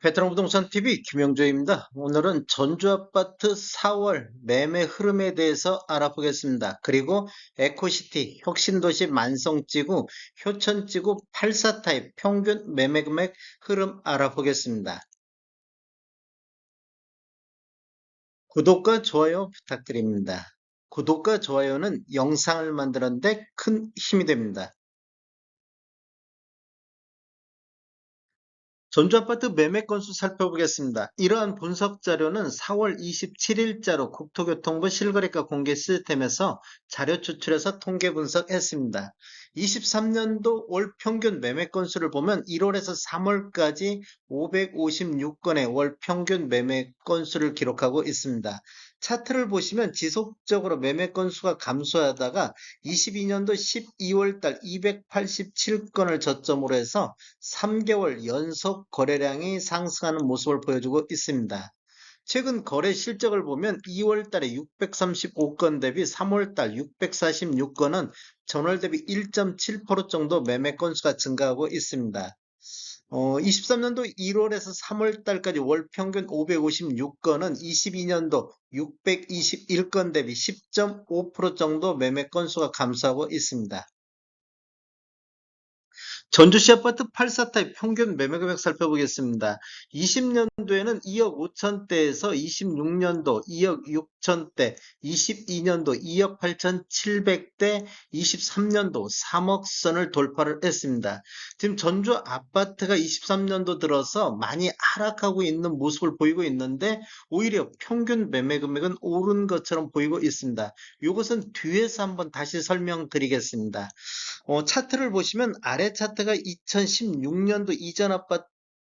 베테랑 부동산 TV 김영조입니다. 오늘은 전주아파트 4월 매매 흐름에 대해서 알아보겠습니다. 그리고 에코시티, 혁신도시 만성지구, 효천지구 84타입 평균 매매 금액 흐름 알아보겠습니다. 구독과 좋아요 부탁드립니다. 구독과 좋아요는 영상을 만드는데 큰 힘이 됩니다. 전주아파트 매매 건수 살펴보겠습니다. 이러한 분석 자료는 4월 27일자로 국토교통부 실거래가 공개 시스템에서 자료 추출해서 통계 분석했습니다. 23년도 월 평균 매매 건수를 보면 1월에서 3월까지 556건의 월 평균 매매 건수를 기록하고 있습니다. 차트를 보시면 지속적으로 매매 건수가 감소하다가 22년도 12월 달 287건을 저점으로 해서 3개월 연속 거래량이 상승하는 모습을 보여주고 있습니다. 최근 거래 실적을 보면 2월 달에 635건 대비 3월 달 646건은 전월 대비 1.7% 정도 매매 건수가 증가하고 있습니다. 23년도 1월에서 3월 달까지 월 평균 556건은 22년도 621건 대비 10.5% 정도 매매 건수가 감소하고 있습니다. 전주시 아파트 84타입 평균 매매금액 살펴보겠습니다. 20년도에는 2억 5천대에서 26년도 2억 6천대, 22년도 2억 8천7백대, 23년도 3억 선을 돌파를 했습니다. 지금 전주 아파트가 23년도 들어서 많이 하락하고 있는 모습을 보이고 있는데 오히려 평균 매매금액은 오른 것처럼 보이고 있습니다. 이것은 뒤에서 한번 다시 설명드리겠습니다. 차트를 보시면 아래 차트가 2016년도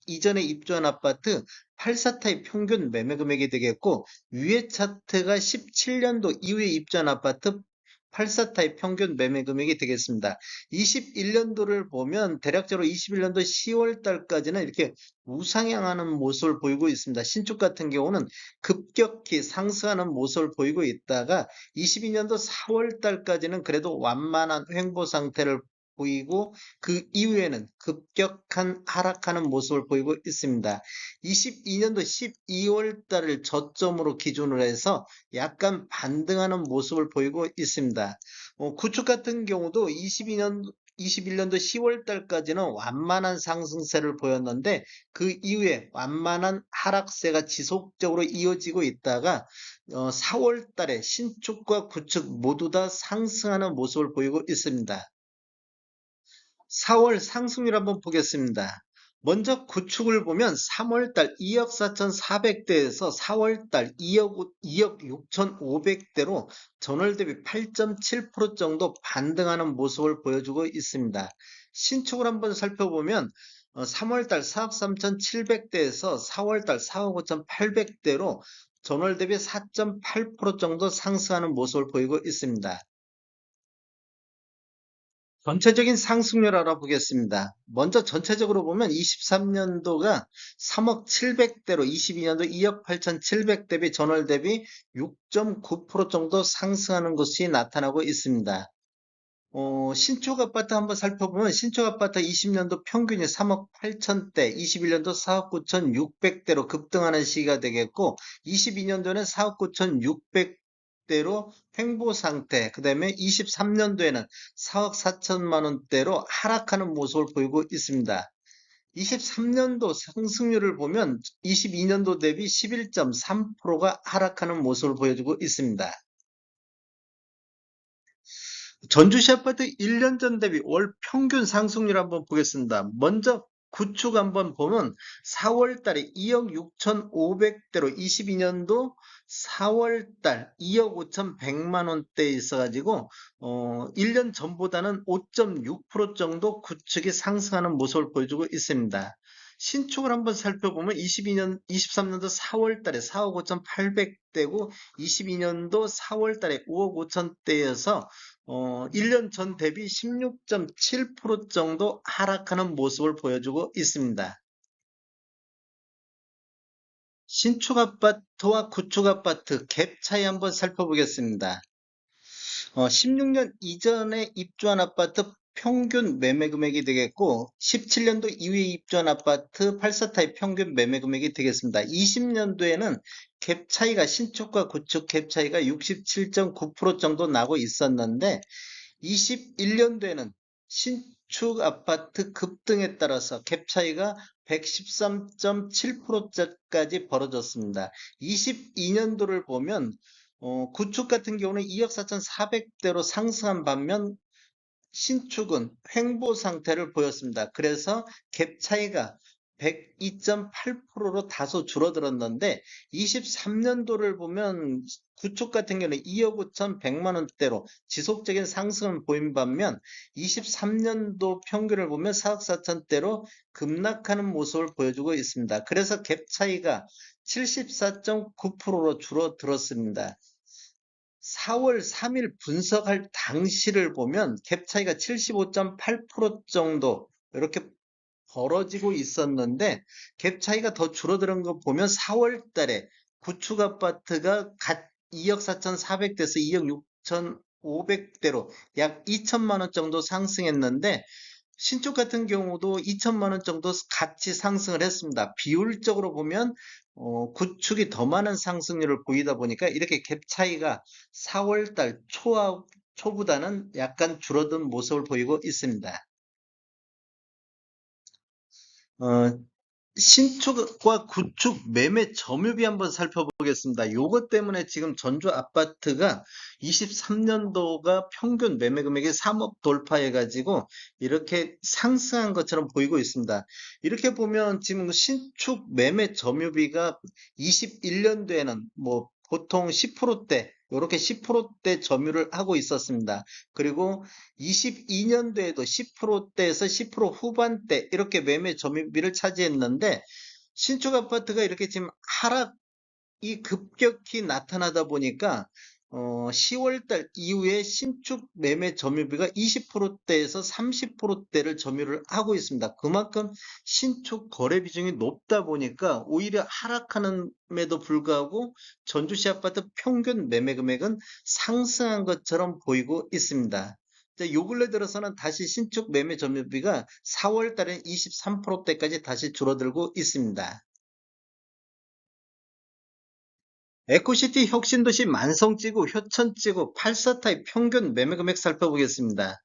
이전에 입주한 아파트 84타입 평균 매매 금액이 되겠고, 위에 차트가 17년도 이후에 입주한 아파트 84타입 평균 매매 금액이 되겠습니다. 21년도를 보면 대략적으로 21년도 10월 달까지는 이렇게 우상향하는 모습을 보이고 있습니다. 신축 같은 경우는 급격히 상승하는 모습을 보이고 있다가 22년도 4월 달까지는 그래도 완만한 횡보 상태를 보이고 그 이후에는 급격한 하락하는 모습을 보이고 있습니다. 22년도 12월 달을 저점으로 기준으로 해서 약간 반등하는 모습을 보이고 있습니다. 구축 같은 경우도 21년도 10월 달까지는 완만한 상승세를 보였는데 그 이후에 완만한 하락세가 지속적으로 이어지고 있다가 4월 달에 신축과 구축 모두 다 상승하는 모습을 보이고 있습니다. 4월 상승률 한번 보겠습니다. 먼저 구축을 보면 3월달 2억 4,400대에서 4월달 2억 6,500대로 전월 대비 8.7% 정도 반등하는 모습을 보여주고 있습니다. 신축을 한번 살펴보면 3월달 4억 3,700대에서 4월달 4억 5,800대로 전월 대비 4.8% 정도 상승하는 모습을 보이고 있습니다. 전체적인 상승률 알아보겠습니다. 먼저 전체적으로 보면 23년도가 3억 700대로 22년도 2억 8,700 대비 전월 대비 6.9% 정도 상승하는 것이 나타나고 있습니다. 신축 아파트 한번 살펴보면 신축 아파트 20년도 평균이 3억 8천대, 21년도 4억 9,600대로 급등하는 시기가 되겠고 22년도에는 4억 9,600대로 횡보 상태, 그 다음에 23년도에는 4억 4천만 원대로 하락하는 모습을 보이고 있습니다. 23년도 상승률을 보면 22년도 대비 11.3%가 하락하는 모습을 보여주고 있습니다. 전주시 아파트 1년 전 대비 월 평균 상승률 한번 보겠습니다. 먼저 구축 한번 보면 4월 달에 2억 6,500대로 22년도 4월 달 2억 5,100만 원대에 있어가지고 1년 전보다는 5.6% 정도 구축이 상승하는 모습을 보여주고 있습니다. 신축을 한번 살펴보면 23년도 4월 달에 4억 5,800대고 22년도 4월 달에 5억 5천대여서 1년 전 대비 16.7% 정도 하락하는 모습을 보여주고 있습니다. 신축 아파트와 구축 아파트 갭 차이 한번 살펴보겠습니다. 16년 이전에 입주한 아파트 평균 매매 금액이 되겠고 17년도 이후에 입주한 아파트 84 타입 평균 매매 금액이 되겠습니다. 20년도에는 갭 차이가 신축과 구축 갭 차이가 67.9% 정도 나고 있었는데 21년도에는 신축 아파트 급등에 따라서 갭 차이가 113.7%까지 벌어졌습니다. 22년도를 보면 구축 같은 경우는 2억 4,400대로 상승한 반면 신축은 횡보 상태를 보였습니다. 그래서 갭 차이가 102.8%로 다소 줄어들었는데 23년도를 보면 구축 같은 경우는 2억 5,100만 원대로 지속적인 상승을 보인 반면 23년도 평균을 보면 4억 4천대로 급락하는 모습을 보여주고 있습니다. 그래서 갭 차이가 74.9%로 줄어들었습니다. 4월 3일 분석할 당시를 보면 갭 차이가 75.8% 정도 이렇게 벌어지고 있었는데 갭 차이가 더 줄어드는 거 보면 4월 달에 구축 아파트가 갓 2억 4,400대에서 2억 6,500대로 약 2천만 원 정도 상승했는데 신축 같은 경우도 2천만 원 정도 같이 상승을 했습니다. 비율적으로 보면 구축이 더 많은 상승률을 보이다 보니까 이렇게 갭 차이가 4월 달 초보다는 약간 줄어든 모습을 보이고 있습니다. 어, 신축과 구축 매매 점유비 한번 살펴보겠습니다. 요것 때문에 지금 전주 아파트가 23년도가 평균 매매 금액이 3억 돌파해가지고 이렇게 상승한 것처럼 보이고 있습니다. 이렇게 보면 지금 신축 매매 점유비가 21년도에는 뭐 보통 10%대 이렇게 10%대 점유를 하고 있었습니다. 그리고 22년도에도 10%대에서 10% 후반대 이렇게 매매 점유비를 차지했는데 신축 아파트가 이렇게 지금 하락이 급격히 나타나다 보니까 10월 달 이후에 신축 매매 점유비가 20%대에서 30%대를 점유를 하고 있습니다. 그만큼 신축 거래 비중이 높다 보니까 오히려 하락하는에도 불구하고 전주시 아파트 평균 매매 금액은 상승한 것처럼 보이고 있습니다. 요 근래 들어서는 다시 신축 매매 점유비가 4월 달에 23%대까지 다시 줄어들고 있습니다. 에코시티 혁신도시 만성지구, 효천지구, 84타입 평균 매매금액 살펴보겠습니다.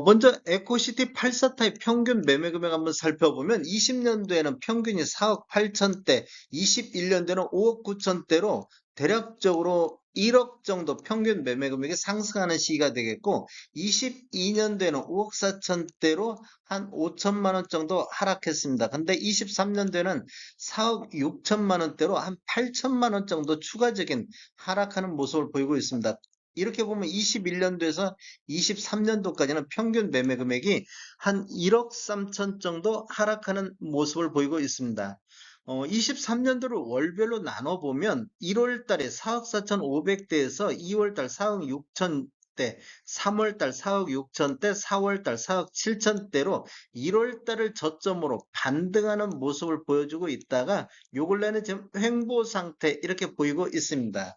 먼저 에코시티 84타입 평균 매매금액 한번 살펴보면 20년도에는 평균이 4억 8천대, 21년도에는 5억 9천대로 대략적으로 1억 정도 평균 매매금액이 상승하는 시기가 되겠고 22년도에는 5억 4천대로 한 5천만 원 정도 하락했습니다. 근데 23년도에는 4억 6천만 원대로 한 8천만 원 정도 추가적인 하락하는 모습을 보이고 있습니다. 이렇게 보면 21년도에서 23년도까지는 평균 매매 금액이 한 1억 3천 정도 하락하는 모습을 보이고 있습니다. 23년도를 월별로 나눠보면 1월 달에 4억 4,500대에서 2월 달 4억 6천대, 3월 달 4억 6천대, 4월 달 4억 7천대로 1월 달을 저점으로 반등하는 모습을 보여주고 있다가 요 근래는 지금 횡보 상태 이렇게 보이고 있습니다.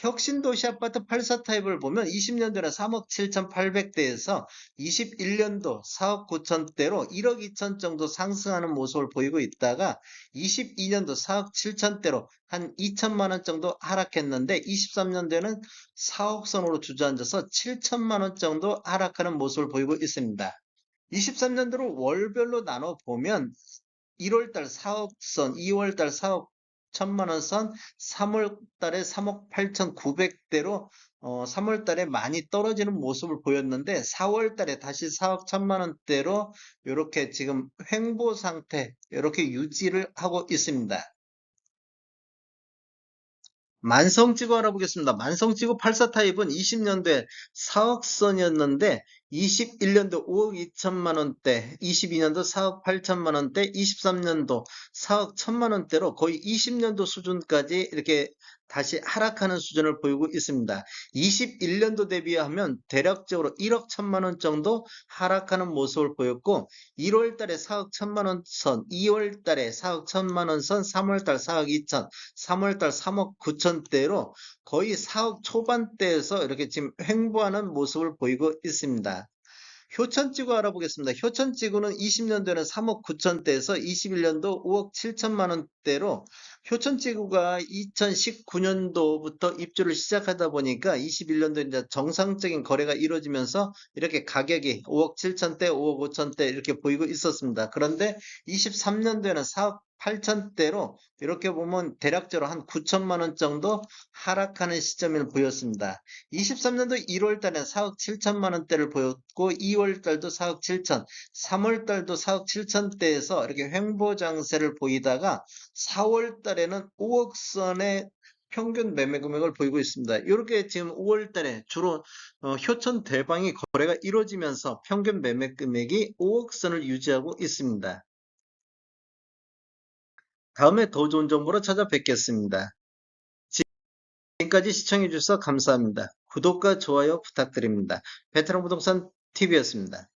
혁신도시 아파트 84 타입을 보면 20년도에는 3억 7,800대에서 21년도 4억 9천대로 1억 2천 정도 상승하는 모습을 보이고 있다가 22년도 4억 7천대로 한 2천만 원 정도 하락했는데 23년도에는 4억 선으로 주저앉아서 7천만 원 정도 하락하는 모습을 보이고 있습니다. 23년도로 월별로 나눠보면 1월달 4억 선, 2월달 4억 1천만 원 선, 3월 달에 3억 8,900대로 3월 달에 많이 떨어지는 모습을 보였는데 4월 달에 다시 4억 1천만 원대로 이렇게 지금 횡보 상태 이렇게 유지를 하고 있습니다. 만성지구 알아보겠습니다. 만성지구 84 타입은 20년도에 4억 선이었는데 21년도 5억 2천만 원대, 22년도 4억 8천만 원대, 23년도 4억 1천만 원대로 거의 20년도 수준까지 이렇게 다시 하락하는 수준을 보이고 있습니다. 21년도 대비하면 대략적으로 1억 1천만 원 정도 하락하는 모습을 보였고 1월 달에 4억 1천만 원 선, 2월 달에 4억 1천만 원 선, 3월 달 4억 2천, 3월 달 3억 9천대로 거의 4억 초반대에서 이렇게 지금 횡보하는 모습을 보이고 있습니다. 효천지구 알아보겠습니다. 효천지구는 20년도에는 3억 9천대에서 21년도 5억 7천만 원대로 효천지구가 2019년도부터 입주를 시작하다 보니까 21년도 이제 정상적인 거래가 이루어지면서 이렇게 가격이 5억 7천대, 5억 5천대 이렇게 보이고 있었습니다. 그런데 23년도에는 4억 8천대로 이렇게 보면 대략적으로 한 9천만 원 정도 하락하는 시점을 보였습니다. 23년도 1월 달에 4억 7천만 원대를 보였고 2월 달도 4억 7천, 3월 달도 4억 7천대에서 이렇게 횡보 장세를 보이다가 4월 달에는 5억 선의 평균 매매 금액을 보이고 있습니다. 이렇게 지금 5월 달에 주로 효천 대방이 거래가 이루어지면서 평균 매매 금액이 5억 선을 유지하고 있습니다. 다음에 더 좋은 정보로 찾아뵙겠습니다. 지금까지 시청해주셔서 감사합니다. 구독과 좋아요 부탁드립니다. 베테랑 부동산 TV였습니다.